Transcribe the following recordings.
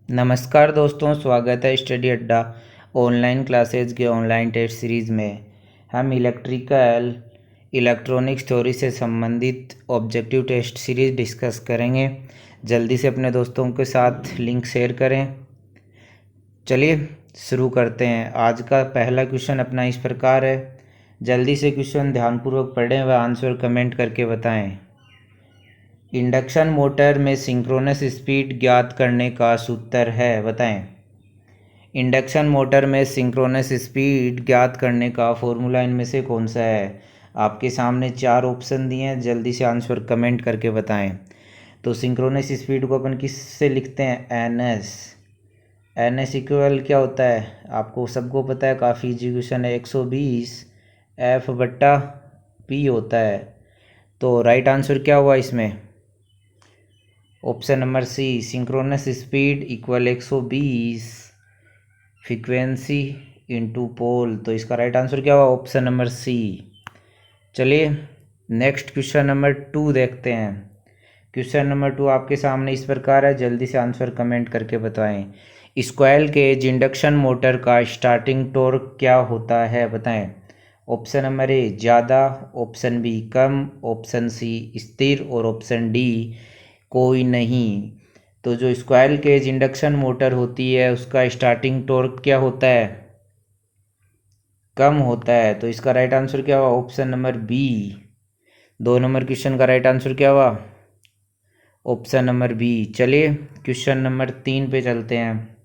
नमस्कार दोस्तों, स्वागत है स्टडी अड्डा ऑनलाइन क्लासेज के ऑनलाइन टेस्ट सीरीज़ में। हम इलेक्ट्रॉनिक्स थ्योरी से संबंधित ऑब्जेक्टिव टेस्ट सीरीज़ डिस्कस करेंगे। जल्दी से अपने दोस्तों के साथ लिंक शेयर करें। चलिए शुरू करते हैं। आज का पहला क्वेश्चन अपना इस प्रकार है। जल्दी से क्वेश्चन ध्यानपूर्वक पढ़ें व आंसर कमेंट करके बताएं। इंडक्शन मोटर में सिंक्रोनस स्पीड ज्ञात करने का सूत्र है, बताएं। इंडक्शन मोटर में सिंक्रोनस स्पीड ज्ञात करने का फॉर्मूला इनमें से कौन सा है? आपके सामने 4 ऑप्शन दिए हैं, जल्दी से आंसर कमेंट करके बताएं। तो सिंक्रोनस स्पीड को अपन किससे लिखते हैं? एन एस इक्वल क्या होता है? आपको सबको पता है, काफ़ी इजी क्वेश्चन है। 120 F/P होता है। तो राइट आंसर क्या हुआ इसमें? Option number C, synchronous speed equal 120 frequency into pole. तो इसका राइट आंसर क्या हुआ? Option number C. चलिए नेक्स्ट क्वेश्चन नंबर 2 देखते हैं। क्वेश्चन नंबर 2 आपके सामने इस प्रकार है, जल्दी से आंसर कमेंट करके बताएं। स्क्वायर केज इंडक्शन मोटर का स्टार्टिंग टॉर्क क्या होता है, बताएं। ऑप्शन नंबर ए ज़्यादा, ऑप्शन बी कम, ऑप्शन सी स्थिर और ऑप्शन डी कोई नहीं। तो जो स्क्वायर केज इंडक्शन मोटर होती है उसका स्टार्टिंग टॉर्क क्या होता है? कम होता है। तो इसका राइट आंसर क्या हुआ? Option number B. 2 number question का राइट आंसर क्या हुआ? Option number B. चलिए क्वेश्चन नंबर 3 पे चलते हैं।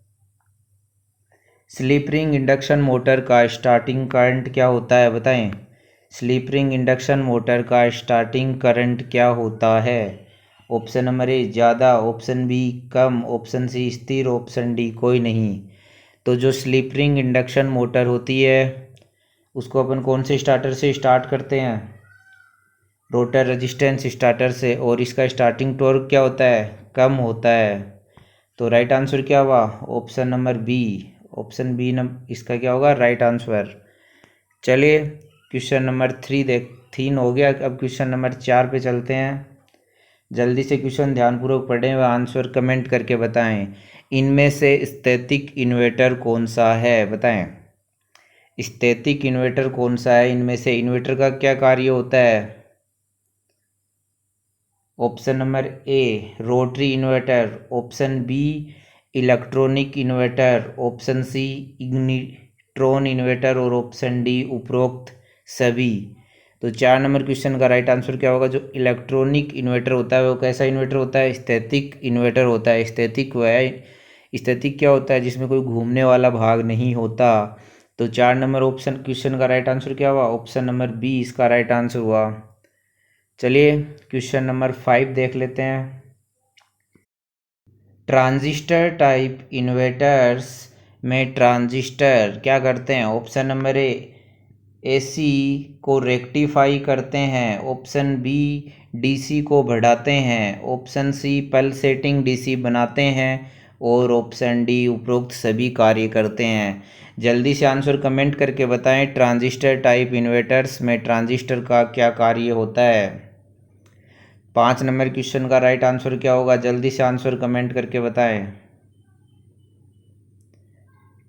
स्लिप रिंग इंडक्शन मोटर का स्टार्टिंग करंट क्या होता है, बताएं। स्लिप रिंग इंडक्शन मोटर का स्टार्टिंग करंट क्या होता है? ऑप्शन नंबर ए ज़्यादा, ऑप्शन बी कम, ऑप्शन सी स्थिर, ऑप्शन डी कोई नहीं। तो जो स्लिप रिंग इंडक्शन मोटर होती है उसको अपन कौन से स्टार्टर से स्टार्ट करते हैं? रोटर रेजिस्टेंस स्टार्टर से। और इसका स्टार्टिंग टॉर्क क्या होता है? कम होता है। तो राइट आंसर क्या हुआ? Option number B. Option B इसका क्या होगा? Right answer. चलिए क्वेश्चन नंबर 3 हो गया। अब क्वेश्चन नंबर 4 पे चलते हैं। जल्दी से क्वेश्चन ध्यानपूर्वक पढ़ें व आंसर कमेंट करके बताएं। इनमें से स्थैतिक इन्वर्टर कौन सा है, बताएं। स्थैतिक इन्वर्टर कौन सा है? इनमें से इन्वर्टर का क्या कार्य होता है? Option number A rotary inverter, option B electronic inverter, option C ignitron inverter और ऑप्शन डी उपरोक्त सभी। तो 4 नंबर क्वेश्चन का राइट आंसर क्या होगा? जो इलेक्ट्रॉनिक इन्वर्टर होता है वो कैसा इन्वर्टर होता है? स्थैतिक इन्वर्टर होता है। स्थैतिक क्या होता है? जिसमें कोई घूमने वाला भाग नहीं होता। तो 4 नंबर ऑप्शन क्वेश्चन का राइट आंसर क्या हुआ? ऑप्शन नंबर बी इसका राइट आंसर हुआ। चलिए क्वेश्चन नंबर 5 देख लेते हैं। ट्रांजिस्टर टाइप इन्वर्टर्स में ट्रांजिस्टर क्या करते हैं? ऑप्शन नंबर ए एसी को रेक्टिफाई करते हैं, ऑप्शन बी डीसी को बढ़ाते हैं, ऑप्शन सी पल्सेटिंग डीसी बनाते हैं और ऑप्शन डी उपरोक्त सभी कार्य करते हैं। जल्दी से आंसर कमेंट करके बताएं। ट्रांजिस्टर टाइप इन्वर्टर्स में ट्रांजिस्टर का क्या कार्य होता है? 5 नंबर क्वेश्चन का राइट आंसर क्या होगा? जल्दी से आंसर कमेंट करके बताएं।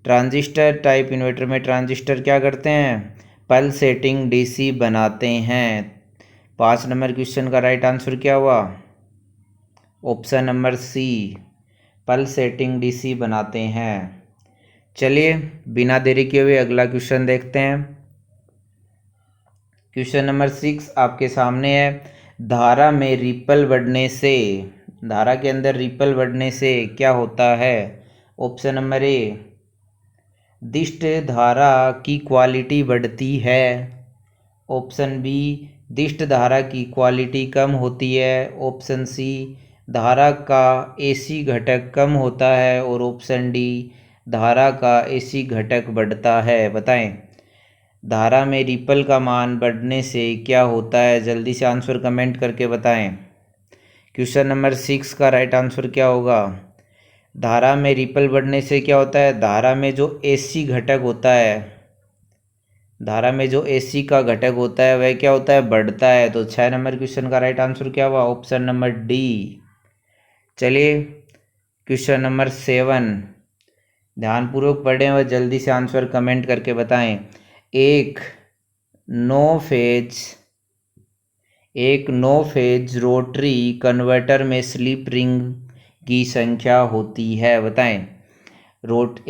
ट्रांजिस्टर टाइप इन्वर्टर में ट्रांजिस्टर क्या करते हैं? पल्सेटिंग डीसी बनाते हैं। 5 नंबर क्वेश्चन का राइट आंसर क्या हुआ? Option number C pulsating DC बनाते हैं। चलिए बिना देरी किए हुए अगला क्वेश्चन देखते हैं। क्वेश्चन नंबर 6 आपके सामने है। धारा में रिपल बढ़ने से, धारा के अंदर रिपल बढ़ने से क्या होता है? ऑप्शन नंबर ए दिष्ट धारा की क्वालिटी बढ़ती है, ऑप्शन बी दिष्ट धारा की क्वालिटी कम होती है, ऑप्शन सी धारा का एसी घटक कम होता है और ऑप्शन डी धारा का एसी घटक बढ़ता है। बताएं धारा में रिपल का मान बढ़ने से क्या होता है? जल्दी से आंसर कमेंट करके बताएं। क्वेश्चन नंबर 6 का राइट आंसर क्या होगा? धारा में रिपल बढ़ने से क्या होता है? धारा में जो एसी घटक होता है, धारा में जो एसी का घटक होता है वह क्या होता है? बढ़ता है। तो 6 नंबर क्वेश्चन का राइट आंसर क्या हुआ? Option number D. चलिए क्वेश्चन नंबर 7, ध्यानपूर्वक पढ़ें और जल्दी से आंसर कमेंट करके बताएं। एक नो फेज रोटरी कन्वर्टर में स्लिप रिंग की संख्या होती है, बताएं।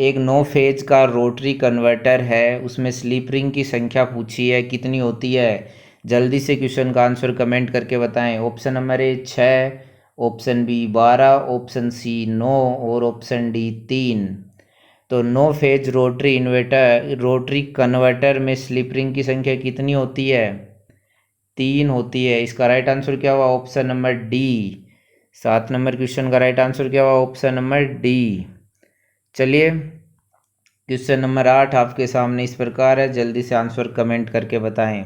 एक नो फेज का रोटरी कन्वर्टर है, उसमें स्लिप रिंग की संख्या पूछी है, कितनी होती है। जल्दी से क्वेश्चन का आंसर कमेंट करके बताएं। Option number A 6, option B 12, option C 9 और ऑप्शन डी 3। तो नो फेज रोटरी कन्वर्टर में स्लिप रिंग की संख्या कितनी होती है? 3 होती है। इसका राइट आंसर क्या हुआ? Option number D. 7 number question का राइट आंसर क्या हुआ? Option number D. चलिए क्वेश्चन नंबर 8 आपके सामने इस प्रकार है, जल्दी से आंसर कमेंट करके बताएं।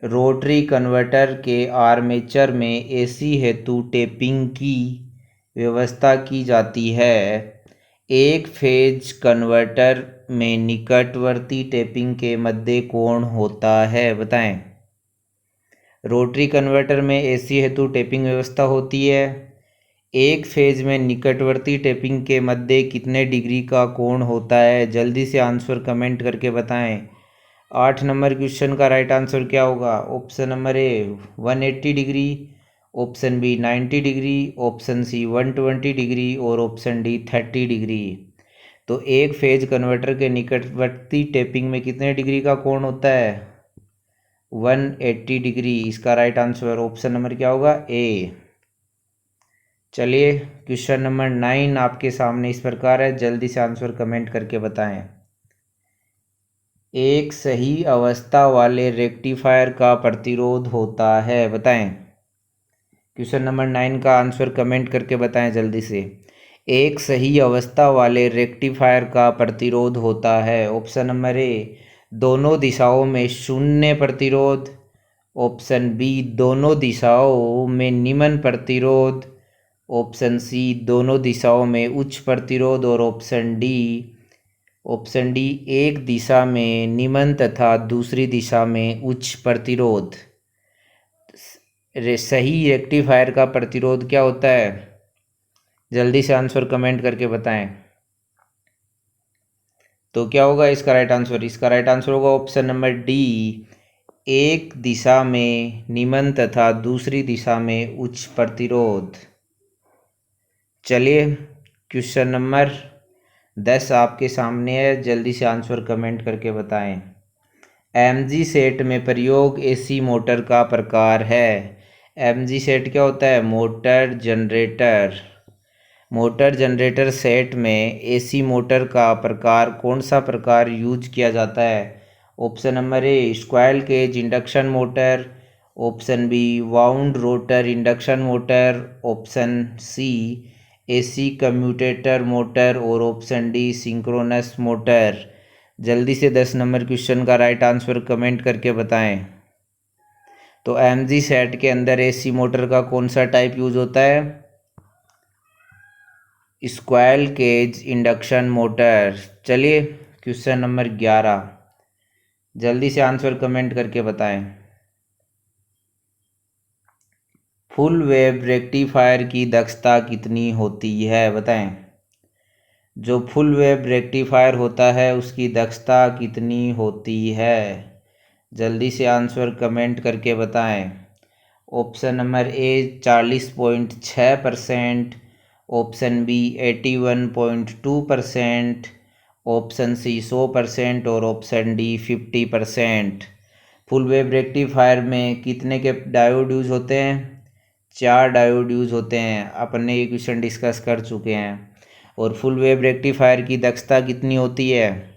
रोटरी कन्वर्टर के आर्मेचर में एसी हेतु टेपिंग की व्यवस्था की जाती है। एक फेज कन्वर्टर में निकटवर्ती टेपिंग के मध्य कोण होता है, बताएं। रोटरी कन्वर्टर में एसी हेतु टेपिंग व्यवस्था होती है। एक फेज में निकटवर्ती टेपिंग के मध्य कितने डिग्री का कोण होता है? जल्दी से आंसर कमेंट करके बताएं। 8 नंबर क्वेश्चन का राइट आंसर क्या होगा? Option number A 180 degree, option B 90 degree, option C 120 degree और ऑप्शन डी 30 डिग्री। तो एक फेज कन्वर्टर के निकटवर्ती टेपिंग में कितने डिग्री का कोण होता है? 180 डिग्री। इसका राइट आंसर ऑप्शन नंबर क्या होगा? ए। चलिए क्वेश्चन नंबर 9 आपके सामने इस प्रकार है, जल्दी से आंसर कमेंट करके बताएं। एक सही अवस्था वाले रेक्टिफायर का प्रतिरोध होता है, बताएं। क्वेश्चन नंबर 9 का आंसर कमेंट करके बताएं जल्दी से। एक सही अवस्था वाले रेक्टिफायर का प्रतिरोध होता है। ऑप्शन नंबर ए दोनों दिशाओं में शून्य प्रतिरोध, ऑप्शन बी दोनों दिशाओं में निम्न प्रतिरोध, ऑप्शन सी दोनों दिशाओं में उच्च प्रतिरोध और ऑप्शन डी एक दिशा में निम्न तथा दूसरी दिशा में उच्च प्रतिरोध। सही रेक्टिफायर का प्रतिरोध क्या होता है? जल्दी से आंसर कमेंट करके बताएं। तो क्या होगा इसका राइट आंसर? इसका राइट आंसर होगा ऑप्शन नंबर डी, एक दिशा में निम्न तथा दूसरी दिशा में उच्च प्रतिरोध। चलिए क्वेश्चन नंबर 10 आपके सामने है, जल्दी से आंसर कमेंट करके बताएं। एमजी सेट में प्रयोग एसी मोटर का प्रकार है। एमजी सेट क्या होता है? मोटर जनरेटर सेट में एसी मोटर का प्रकार कौन सा प्रकार यूज किया जाता है? Option number A squirrel cage induction motor, option B wound rotor induction motor, option C AC commutator motor और ऑप्शन डी सिंक्रोनस मोटर। जल्दी से 10 नंबर क्वेश्चन का राइट आंसर कमेंट करके बताएं। तो एमजी सेट के अंदर एसी मोटर का कौन सा टाइप यूज होता है? स्क्वायल केज इंडक्शन मोटर। चलिए क्वेश्चन नंबर 11, जल्दी से आंसर कमेंट करके बताएं। फुल वेव रेक्टिफायर की दक्षता कितनी होती है, बताएं। जो फुल वेव रेक्टिफायर होता है उसकी दक्षता कितनी होती है? जल्दी से आंसर कमेंट करके बताएं। Option number A 40.6%, option B 81.2%, option C 100% और option D 50%। Full wave rectifier में कितने के डायोड यूज होते हैं? 4 डायोड यूज होते हैं, अपने ये क्वेश्चन डिस्कस कर चुके हैं। और फुल वेव रेक्टिफायर की दक्षता कितनी होती है?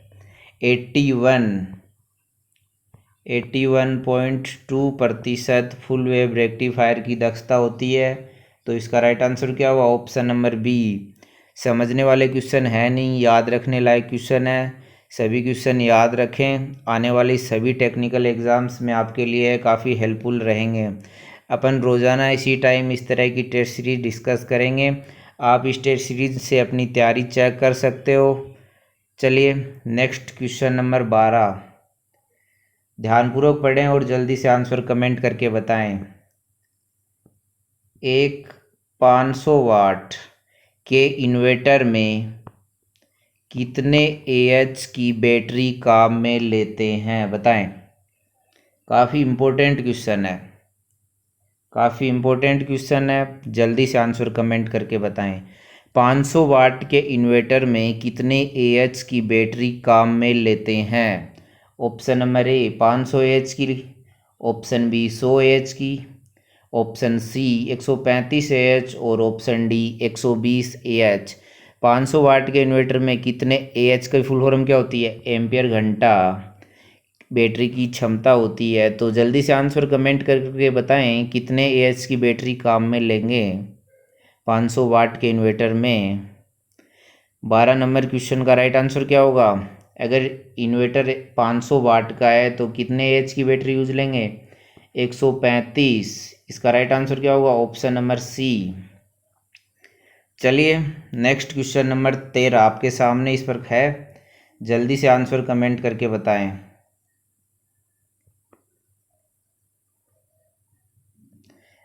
81.2% फुल वेव रेक्टिफायर की दक्षता होती है। तो इसका राइट आंसर क्या हुआ? Option number B. समझने वाले क्वेश्चन है नहीं, याद रखने लायक क्वेश्चन है। सभी क्वेश्चन याद रखें, आने वाली सभी टेक्निकल एग्ज़ाम्स में आपके लिए काफ़ी हेल्पफुल रहेंगे। अपन रोज़ाना इसी टाइम इस तरह की टेस्ट सीरीज डिस्कस करेंगे। आप इस टेस्ट सीरीज से अपनी तैयारी चेक कर सकते हो। चलिए नेक्स्ट क्वेश्चन नंबर 12, ध्यानपूर्वक पढ़ें और जल्दी से आंसर कमेंट करके बताएं। एक 500 वाट के इन्वर्टर में कितने AH की बैटरी काम में लेते हैं बताएं। काफ़ी इम्पोर्टेंट क्वेश्चन है, काफ़ी इम्पोर्टेंट क्वेश्चन है, जल्दी से आंसर कमेंट करके बताएं। 500 वाट के इन्वर्टर में कितने AH की बैटरी काम में लेते हैं। ऑप्शन नंबर ए 500 AH की, ऑप्शन बी 100 AH की, ऑप्शन सी 135 AH और ऑप्शन डी 120 AH। 500 वाट के इन्वर्टर में कितने AH का फुल फॉर्म क्या होती है, एम्पियर घंटा बैटरी की क्षमता होती है। तो जल्दी से आंसर कमेंट करके बताएं कितने AH की बैटरी काम में लेंगे 500 वाट के इन्वर्टर में। 12 नंबर क्वेश्चन का राइट आंसर क्या होगा। अगर इन्वर्टर 500 वाट का है तो कितने AH की बैटरी यूज लेंगे, 135। इसका राइट आंसर क्या होगा, ऑप्शन नंबर सी। चलिए नेक्स्ट क्वेश्चन नंबर 13 आपके सामने इस पर है, जल्दी से आंसर कमेंट करके बताएं।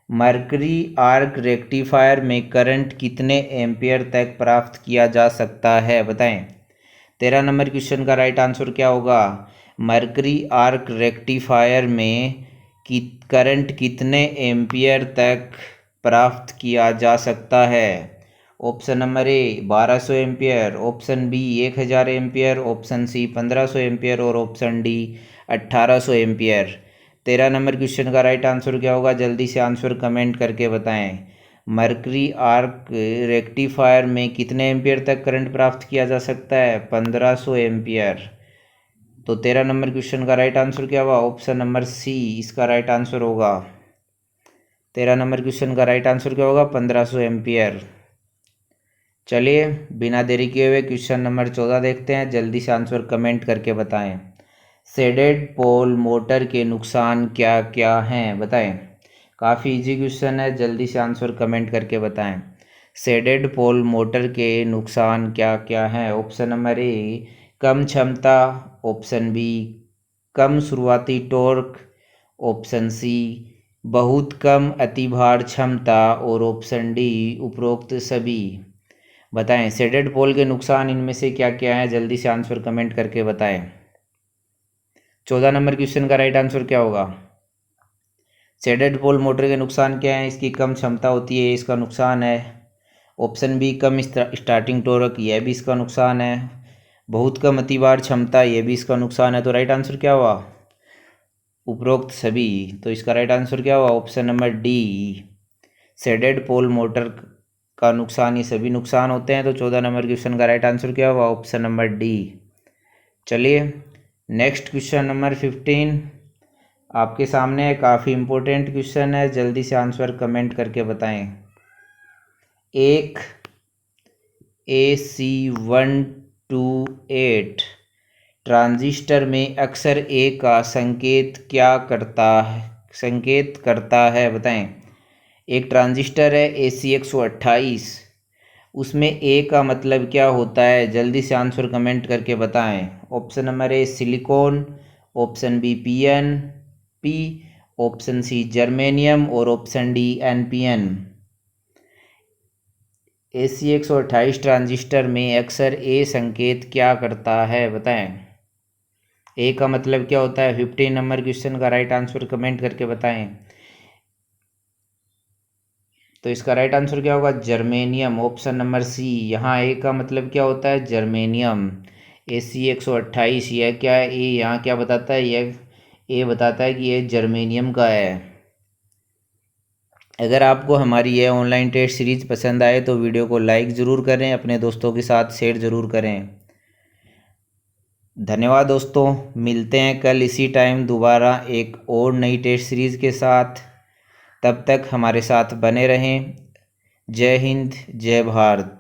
मर्करी आर्क रेक्टिफायर में करंट कितने एम्पियर तक प्राप्त किया जा सकता है बताएं। 13 नंबर क्वेश्चन का राइट आंसर क्या होगा। मर्करी आर्क रेक्टिफायर में करंट कितने एम्पियर तक प्राप्त किया जा सकता है। Option number A 1200 ampere, option B 1000 ampere, option C 1500 ampere और option D 1800 ampere. 13 number question का राइट आंसर क्या होगा, जल्दी से आंसर कमेंट करके बताएं। मर्करी आर्क रेक्टिफायर में कितने एम्पियर तक करंट प्राप्त किया जा सकता है, 1500 एम्पियर। तो 13 नंबर क्वेश्चन का राइट आंसर क्या होगा, ऑप्शन नंबर सी इसका राइट आंसर होगा। 13 नंबर क्वेश्चन का राइट आंसर क्या होगा, 1500 एम्पियर। चलिए बिना देरी किए हुए क्वेश्चन नंबर 14 देखते हैं, जल्दी से आंसर कमेंट करके बताएं। शेडेड पोल मोटर के नुकसान क्या क्या हैं बताएं। काफ़ी इजी क्वेश्चन है, जल्दी से आंसर कमेंट करके बताएं। शेडेड पोल मोटर के नुकसान क्या क्या हैं। ऑप्शन नंबर ए कम क्षमता, ऑप्शन बी कम शुरुआती टॉर्क, ऑप्शन सी बहुत कम अतिभार क्षमता और ऑप्शन डी उपरोक्त सभी। बताएं शेडेड पोल के नुकसान इनमें से क्या क्या है, जल्दी से आंसर कमेंट करके बताएं। 14 नंबर क्वेश्चन का राइट आंसर क्या होगा। शेडेड पोल मोटर के नुकसान क्या है, इसकी कम क्षमता होती है, इसका नुकसान है। ऑप्शन बी कम स्टार्टिंग टॉर्क, यह भी इसका नुकसान है। बहुत कम अतिभार क्षमता, यह भी इसका नुकसान है। तो राइट आंसर क्या हुआ, उपरोक्त सभी। तो इसका राइट आंसर क्या हुआ, option number D shaded pole motor का नुकसान, ये सभी नुकसान होते हैं। तो 14 नंबर क्वेश्चन का राइट आंसर क्या हुआ, ऑप्शन नंबर डी। चलिए नेक्स्ट क्वेश्चन नंबर 15 आपके सामने है, काफ़ी इम्पोर्टेंट क्वेश्चन है, जल्दी से आंसर कमेंट करके बताएं। एक AC128 ट्रांजिस्टर में अक्सर ए का संकेत करता है बताएं। एक ट्रांजिस्टर है AC128, उसमें ए का मतलब क्या होता है, जल्दी से आंसर कमेंट करके बताएं। Option number A silicon, option B PNP, option C germanium और option D NPN। AC128 transistor में अक्सर ए संकेत क्या करता है बताएं। ए का मतलब क्या होता है। 15 नंबर क्वेश्चन का राइट आंसर कमेंट करके बताएं। तो इसका राइट आंसर क्या होगा, जर्मेनियम, ऑप्शन नंबर सी। यहाँ ए का मतलब क्या होता है, जर्मेनियम। AC128 यह क्या है, ए यहाँ क्या बताता है, यह ए बताता है कि यह जर्मेनियम का है। अगर आपको हमारी यह ऑनलाइन टेस्ट सीरीज पसंद आए तो वीडियो को लाइक ज़रूर करें, अपने दोस्तों के साथ शेयर ज़रूर करें। धन्यवाद दोस्तों, मिलते हैं कल इसी टाइम दोबारा एक और नई टेस्ट सीरीज़ के साथ। तब तक हमारे साथ बने रहें। जय हिंद, जय भारत।